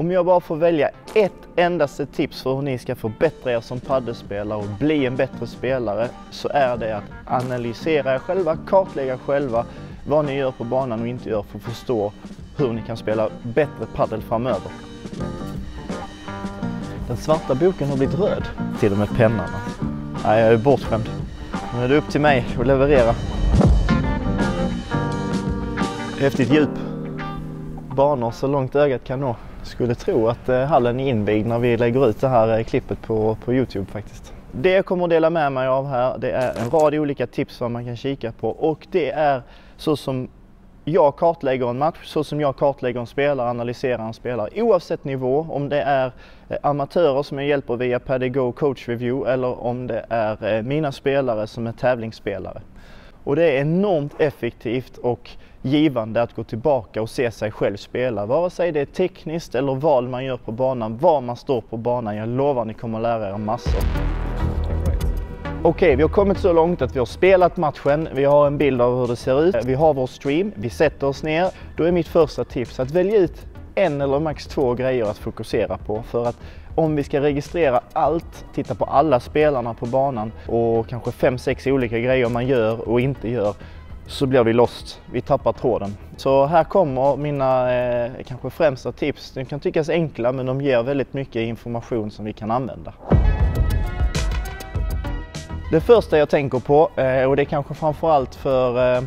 Om jag bara får välja ett endaste tips för hur ni ska förbättra er som paddelspelare och bli en bättre spelare, så är det att analysera er själva, kartlägga själva vad ni gör på banan och inte gör för att förstå hur ni kan spela bättre paddel framöver. Den svarta boken har blivit röd, till och med pennan. Nej, jag är bortskämd. Nu är det upp till mig att leverera. Häftigt djup. Banor så långt ögat kan nå. Skulle tro att hallen är invigd när vi lägger ut det här klippet på YouTube faktiskt. Det jag kommer att dela med mig av här, det är en rad olika tips som man kan kika på, och det är så som jag kartlägger en match, så som jag kartlägger en spelare, analyserar en spelare oavsett nivå, om det är amatörer som jag hjälper via PaddelGo Coach Review eller om det är mina spelare som är tävlingsspelare. Och det är enormt effektivt och givande att gå tillbaka och se sig själv spela. Vare sig det är tekniskt eller vad man gör på banan, var man står på banan. Jag lovar ni kommer lära er massor. Okej, vi har kommit så långt att vi har spelat matchen. Vi har en bild av hur det ser ut. Vi har vår stream. Vi sätter oss ner. Då är mitt första tips att välja ut en eller max 2 grejer att fokusera på. För att om vi ska registrera allt, titta på alla spelarna på banan och kanske 5-6 olika grejer man gör och inte gör, så blir vi lost. Vi tappar tråden. Så här kommer mina kanske främsta tips. De kan tyckas enkla, men de ger väldigt mycket information som vi kan använda. Det första jag tänker på, och det är kanske framförallt för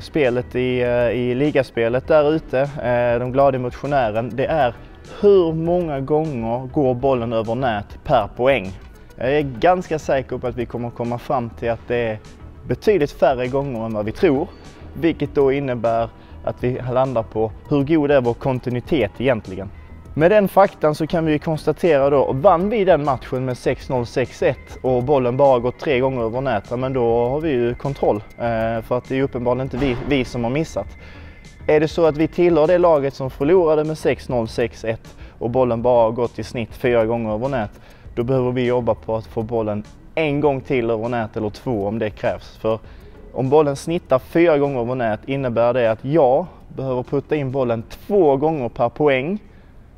spelet i ligaspelet där ute, de glada motionären, det är hur många gånger går bollen över nät per poäng. Jag är ganska säker på att vi kommer komma fram till att det är betydligt färre gånger än vad vi tror, vilket då innebär att vi landar på hur god är vår kontinuitet egentligen. Med den faktan så kan vi konstatera då, vann vi den matchen med 6-0, 6-1 och bollen bara gått 3 gånger över nät, men då har vi ju kontroll, för att det är uppenbarligen inte vi som har missat. Är det så att vi tillhör det laget som förlorade med 6-0, 6-1 och bollen bara gått i snitt 4 gånger över nät, då behöver vi jobba på att få bollen en gång till över nät eller 2 om det krävs. För om bollen snittar 4 gånger över nät innebär det att jag behöver putta in bollen 2 gånger per poäng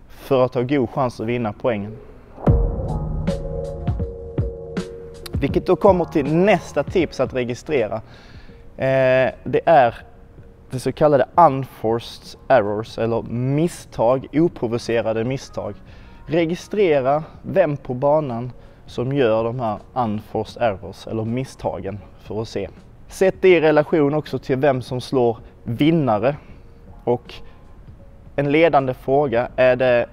för att ha god chans att vinna poängen. Vilket då kommer till nästa tips att registrera. Det är det så kallade unforced errors, eller misstag, oprovocerade misstag. Registrera vem på banan som gör de här unforced errors, eller misstagen, för att se. Sätt det i relation också till vem som slår vinnare. Och en ledande fråga, är det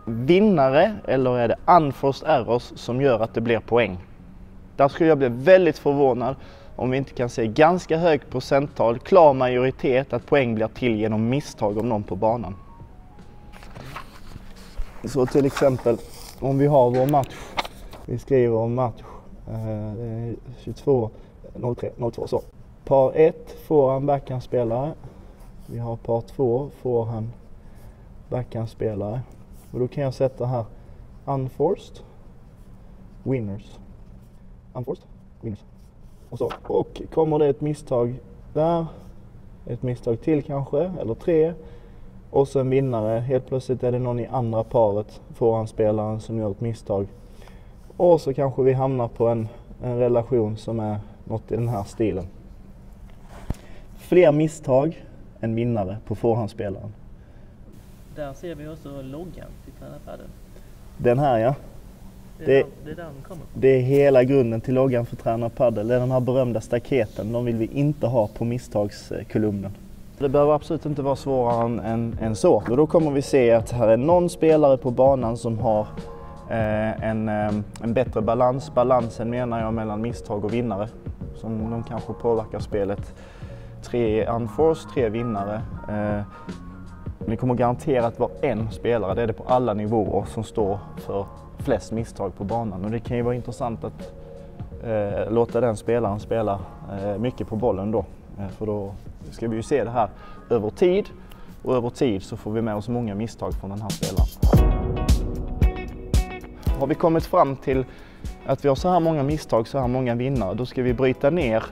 vinnare eller är det unforced errors som gör att det blir poäng? Där skulle jag bli väldigt förvånad om vi inte kan se ganska högt procenttal, klar majoritet, att poäng blir till genom misstag av någon på banan. Så till exempel om vi har vår match, vi skriver om match 22-03-02 så. Par 1 får han backhandspelare. Vi har par 2 får han backhandspelare. Och då kan jag sätta här unforced winners. Unforced winners. Och så. Och kommer det ett misstag där, ett misstag till kanske, eller 3. Och så en vinnare. Helt plötsligt är det någon i andra paret, förhandspelaren, som gör ett misstag. Och så kanske vi hamnar på en relation som är något i den här stilen. Fler misstag än vinnare på förhandspelaren. Där ser vi också loggan till Träna Padel. Den här, ja. Det är där den kommer. Det är hela grunden till loggan för Träna Padel. Det är den här berömda staketen. De vill vi inte ha på misstagskolumnen. Det behöver absolut inte vara svårare än så. Och då kommer vi se att här är någon spelare på banan som har en bättre balans. Balansen menar jag mellan misstag och vinnare. Som de kanske påverkar spelet. 3 unforced, 3 vinnare. Vi kommer garanterat vara en spelare, det är det på alla nivåer, som står för flest misstag på banan. Och det kan ju vara intressant att låta den spelaren spela mycket på bollen då. För då ska vi ju se det här över tid, och över tid så får vi med oss många misstag från den här spelaren. Har vi kommit fram till att vi har så här många misstag, så här många vinnare, då ska vi bryta ner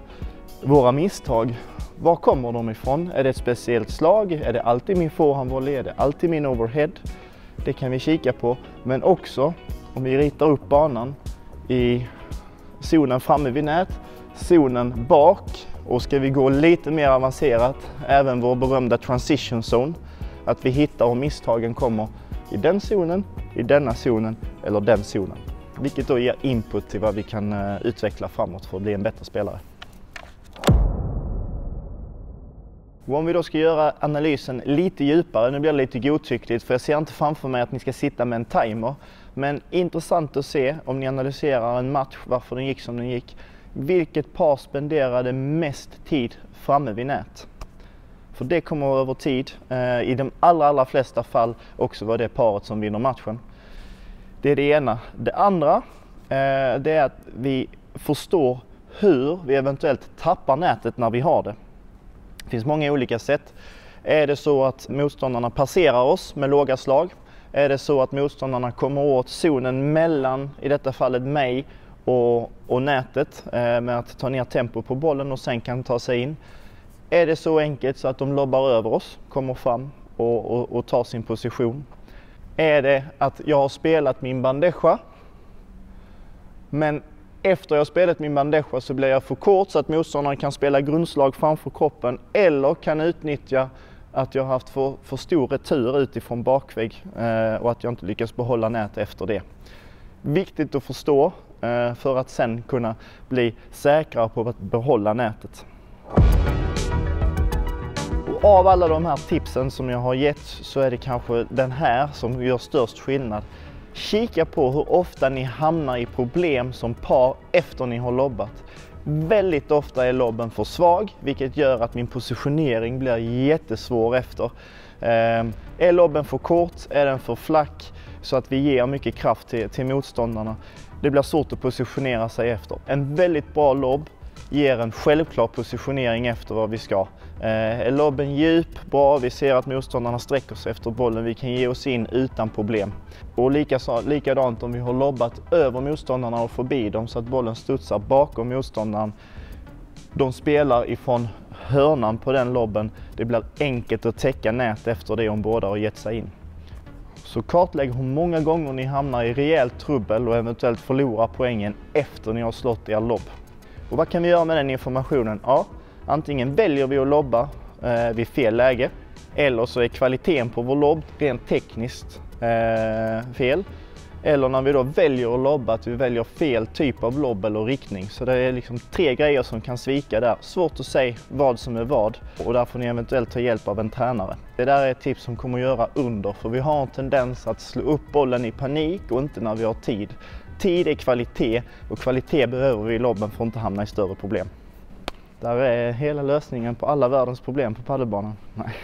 våra misstag. Var kommer de ifrån? Är det ett speciellt slag? Är det alltid min forehandvolley? Är det alltid min overhead? Det kan vi kika på, men också om vi ritar upp banan i zonen framme vid nät, zonen bak, och ska vi gå lite mer avancerat, även vår berömda transition zone, att vi hittar om misstagen kommer i den zonen, i denna zonen eller den zonen. Vilket då ger input till vad vi kan utveckla framåt för att bli en bättre spelare. Och om vi då ska göra analysen lite djupare, nu blir det lite godtyckligt för jag ser inte framför mig att ni ska sitta med en timer. Men intressant att se om ni analyserar en match, varför den gick som den gick. Vilket par spenderade mest tid framme vid nät? För det kommer över tid, i de allra flesta fall också vara det paret som vinner matchen. Det är det ena. Det andra det är att vi förstår hur vi eventuellt tappar nätet när vi har det. Det finns många olika sätt. Är det så att motståndarna passerar oss med låga slag? Är det så att motståndarna kommer åt zonen mellan, i detta fallet mig och nätet, med att ta ner tempo på bollen och sen kan ta sig in? Är det så enkelt så att de lobbar över oss, kommer fram och tar sin position? Är det att jag har spelat min bandeja, men efter jag har spelat min bandeja så blir jag för kort så att motståndaren kan spela grundslag framför kroppen, eller kan utnyttja att jag har haft för stor retur utifrån bakvägg och att jag inte lyckas behålla nät efter det. Viktigt att förstå för att sen kunna bli säkrare på att behålla nätet. Och av alla de här tipsen som jag har gett så är det kanske den här som gör störst skillnad. Kika på hur ofta ni hamnar i problem som par efter ni har lobbat. Väldigt ofta är lobben för svag, vilket gör att min positionering blir jättesvår efter. Är lobben för kort, är den för flack så att vi ger mycket kraft till motståndarna. Det blir svårt att positionera sig efter. En väldigt bra lobb ger en självklar positionering efter vad vi ska. Är lobben djup, bra, vi ser att motståndarna sträcker sig efter bollen, vi kan ge oss in utan problem. Och likadant om vi har lobbat över motståndarna och förbi dem så att bollen studsar bakom motståndaren. De spelar ifrån hörnan på den lobben, det blir enkelt att täcka nät efter det om båda har gett sig in. Så kartlägg hur många gånger ni hamnar i rejält trubbel och eventuellt förlorar poängen efter ni har slått er lobb. Och vad kan vi göra med den informationen? Ja, antingen väljer vi att lobba vid fel läge, eller så är kvaliteten på vår lobb rent tekniskt fel. Eller när vi då väljer att lobba, att vi väljer fel typ av lobb eller riktning. Så det är liksom 3 grejer som kan svika där. Svårt att säga vad som är vad, och där får ni eventuellt ta hjälp av en tränare. Det där är ett tips som kommer att göra under, för vi har en tendens att slå upp bollen i panik och inte när vi har tid. Tid är kvalitet, och kvalitet behöver vi i lobben för att inte hamna i större problem. Där är hela lösningen på alla världens problem på padelbanan. Nej.